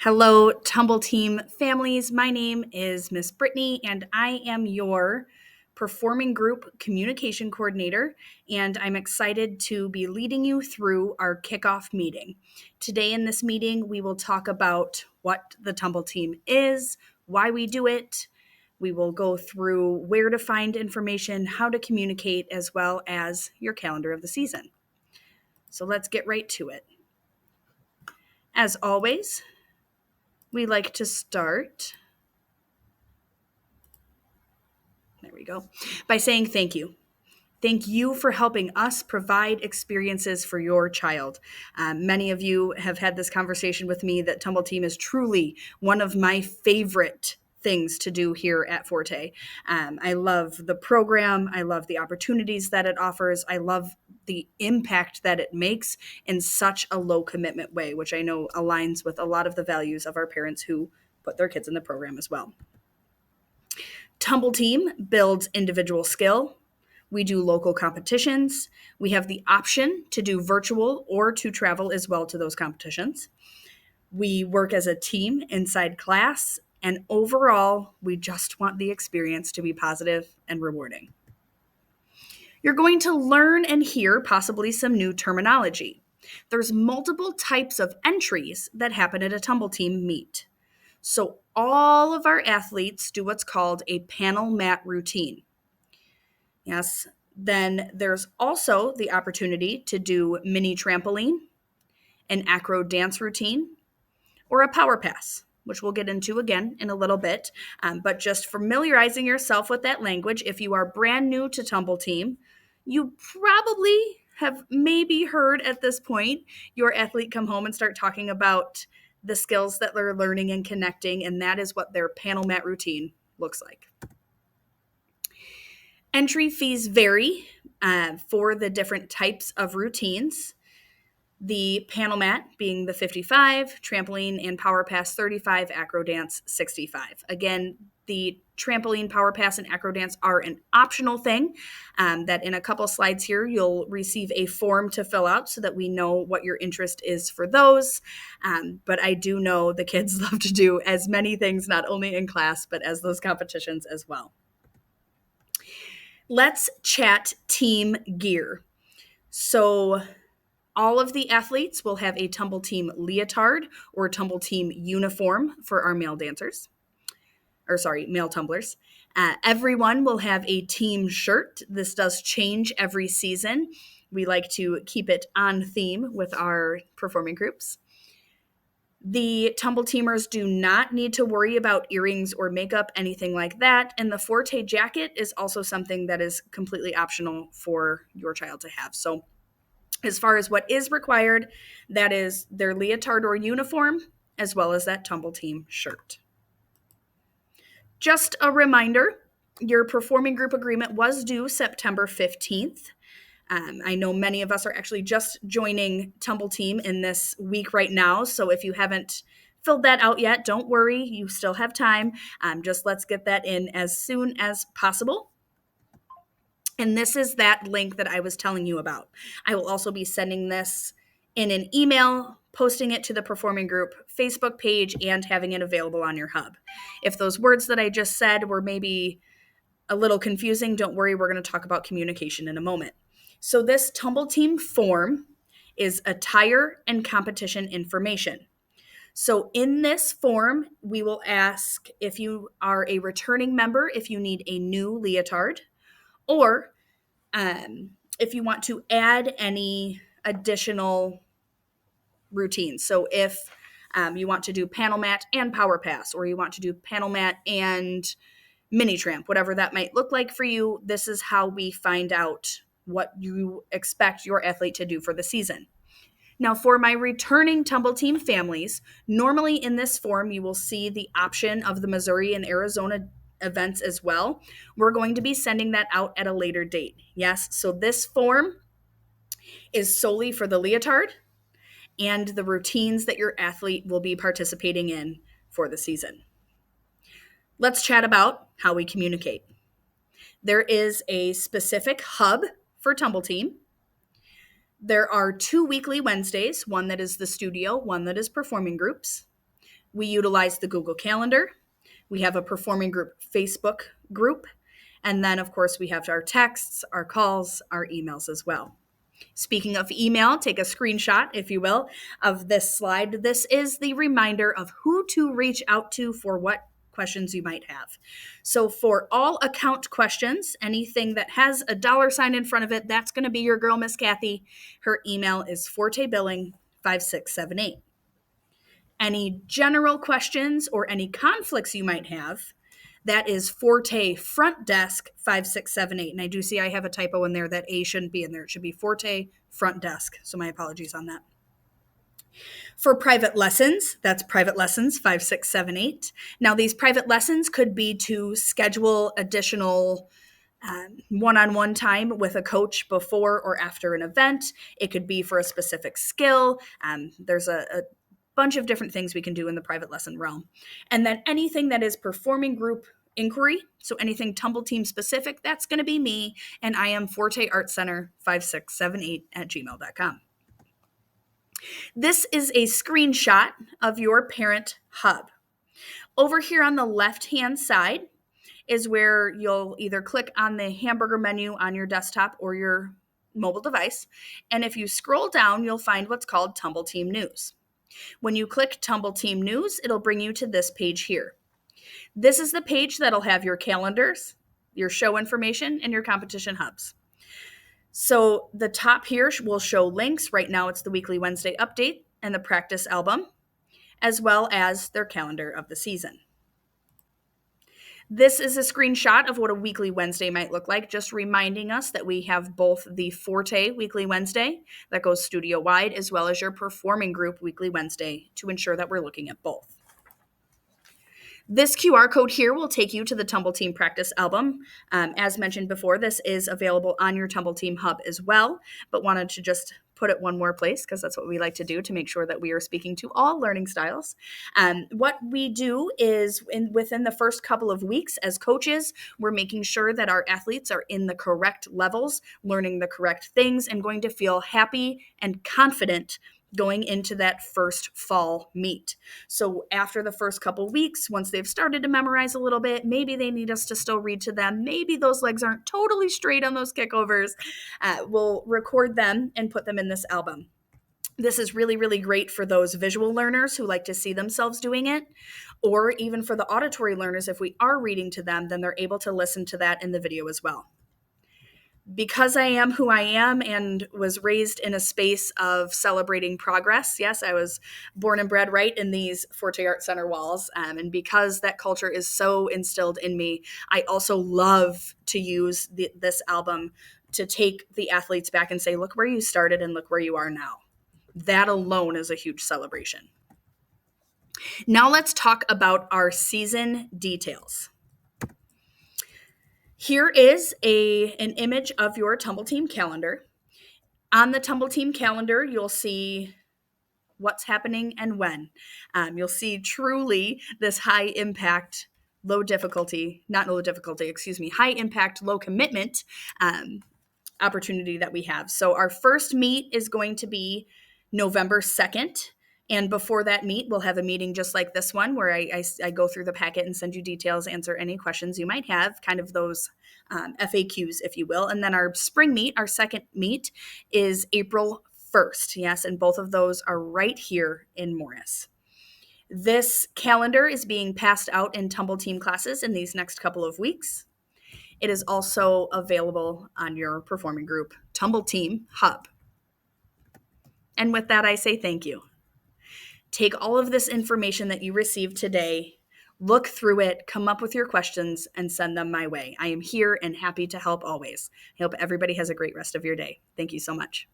Hello, Tumble Team families. My name is Miss Brittany, and I am your performing group communication coordinator, and I'm excited to be leading you through our kickoff meeting. Today, in this meeting, we will talk about what the Tumble Team is, why we do it. We will go through where to find information, how to communicate, as well as your calendar of the season. So let's get right to it. As always, we like to start, there we go, by saying thank you. Thank you for helping us provide experiences for your child. Many of you have had this conversation with me that Tumble Team is truly one of my favorite things to do here at Forte. I love the program. I love the opportunities that it offers. I love the impact that it makes in such a low commitment way, which I know aligns with a lot of the values of our parents who put their kids in the program as well. Tumble Team builds individual skill. We do local competitions. We have the option to do virtual or to travel as well to those competitions. We work as a team inside class, and overall, we just want the experience to be positive and rewarding. You're going to learn and hear possibly some new terminology. There's multiple types of entries that happen at a Tumble Team meet. So all of our athletes do what's called a panel mat routine. Yes. Then there's also the opportunity to do mini trampoline, an acro dance routine, or a power pass, which we'll get into again in a little bit. But just familiarizing yourself with that language, if you are brand new to Tumble Team, you probably have maybe heard at this point your athlete come home and start talking about the skills that they're learning and connecting, and that is what their panel mat routine looks like. Entry fees vary for the different types of routines. The panel mat being the 55, trampoline and power pass 35, acro dance 65. Again, the trampoline, power pass, and acro dance are an optional thing that in a couple slides here, you'll receive a form to fill out so that we know what your interest is for those. But I do know the kids love to do as many things, not only in class, but as those competitions as well. Let's chat team gear. So all of the athletes will have a Tumble Team leotard or Tumble Team uniform for our male dancers, male tumblers. Everyone will have a team shirt. This does change every season. We like to keep it on theme with our performing groups. The Tumble Teamers do not need to worry about earrings or makeup, anything like that. And the Forte jacket is also something that is completely optional for your child to have. So as far as what is required, that is their leotard or uniform, as well as that Tumble Team shirt. Just a reminder, your performing group agreement was due September 15th. I know many of us are actually just joining Tumble Team in this week right now. So if you haven't filled that out yet, don't worry. You still have time. Just let's get that in as soon as possible. And this is that link that I was telling you about. I will also be sending this in an email, posting it to the performing group Facebook page, and having it available on your hub. If those words that I just said were maybe a little confusing, don't worry. We're going to talk about communication in a moment. So this Tumble Team form is attire and competition information. So in this form, we will ask if you are a returning member, if you need a new leotard, or if you want to add any additional routines. So if you want to do panel mat and power pass, or you want to do panel mat and mini tramp, whatever that might look like for you, this is how we find out what you expect your athlete to do for the season. Now, for my returning Tumble Team families, normally in this form, you will see the option of the Missouri and Arizona events as well. We're going to be sending that out at a later date. Yes, so this form is solely for the leotard and the routines that your athlete will be participating in for the season. Let's chat about how we communicate. There is a specific hub for Tumble Team. There are 2 weekly Wednesdays, one that is the studio, one that is performing groups. We utilize the Google Calendar. We have a performing group Facebook group. And then, of course, we have our texts, our calls, our emails as well. Speaking of email, take a screenshot, if you will, of this slide. This is the reminder of who to reach out to for what questions you might have. So for all account questions, anything that has a $ in front of it, that's going to be your girl, Miss Kathy. Her email is fortebilling5678. Any general questions or any conflicts you might have, that is Forte Front Desk 5678. And I do see I have a typo in there. That A shouldn't be in there. It should be Forte Front Desk. So my apologies on that. For private lessons, that's Private Lessons 5678. Now, these private lessons could be to schedule additional one-on-one time with a coach before or after an event. It could be for a specific skill. There's a bunch of different things we can do in the private lesson realm. And then anything that is performing group inquiry, so anything Tumble Team specific, that's going to be me, and I am Forte Art Center 5678@gmail.com. This is a screenshot of your parent hub. Over here on the left-hand side is where you'll either click on the hamburger menu on your desktop or your mobile device. And if you scroll down, you'll find what's called Tumble Team News. When you click Tumble Team News, it'll bring you to this page here. This is the page that'll have your calendars, your show information, and your competition hubs. So the top here will show links. Right now it's the weekly Wednesday update and the practice album, as well as their calendar of the season. This is a screenshot of what a weekly Wednesday might look like, just reminding us that we have both the Forte Weekly Wednesday that goes studio-wide, as well as your Performing Group Weekly Wednesday, to ensure that we're looking at both. This QR code here will take you to the Tumble Team Practice Album. As mentioned before, this is available on your Tumble Team Hub as well, but wanted to just put it one more place because that's what we like to do to make sure that we are speaking to all learning styles. What we do is within the first couple of weeks as coaches, we're making sure that our athletes are in the correct levels, learning the correct things, and going to feel happy and confident going into that first fall meet. So after the first couple weeks, once they've started to memorize a little bit, maybe they need us to still read to them. Maybe those legs aren't totally straight on those kickovers. We'll record them and put them in this album. This is really, really great for those visual learners who like to see themselves doing it, or even for the auditory learners. If we are reading to them, then they're able to listen to that in the video as well. Because I am who I am and was raised in a space of celebrating progress, yes, I was born and bred right in these Forte Art Center walls, and because that culture is so instilled in me, I also love to use this album to take the athletes back and say, look where you started and look where you are now. That alone is a huge celebration. Now let's talk about our season details. Here is an image of your Tumble Team calendar. On the Tumble Team calendar, you'll see what's happening and when. You'll see truly this high impact, high impact, low commitment opportunity that we have. So our first meet is going to be November 2nd. And before that meet, we'll have a meeting just like this one where I go through the packet and send you details, answer any questions you might have, kind of those FAQs, if you will. And then our spring meet, our second meet, is April 1st. Yes, and both of those are right here in Morris. This calendar is being passed out in Tumble Team classes in these next couple of weeks. It is also available on your Performing Group Tumble Team Hub. And with that, I say thank you. Take all of this information that you received today, look through it, come up with your questions, and send them my way. I am here and happy to help always. I hope everybody has a great rest of your day. Thank you so much.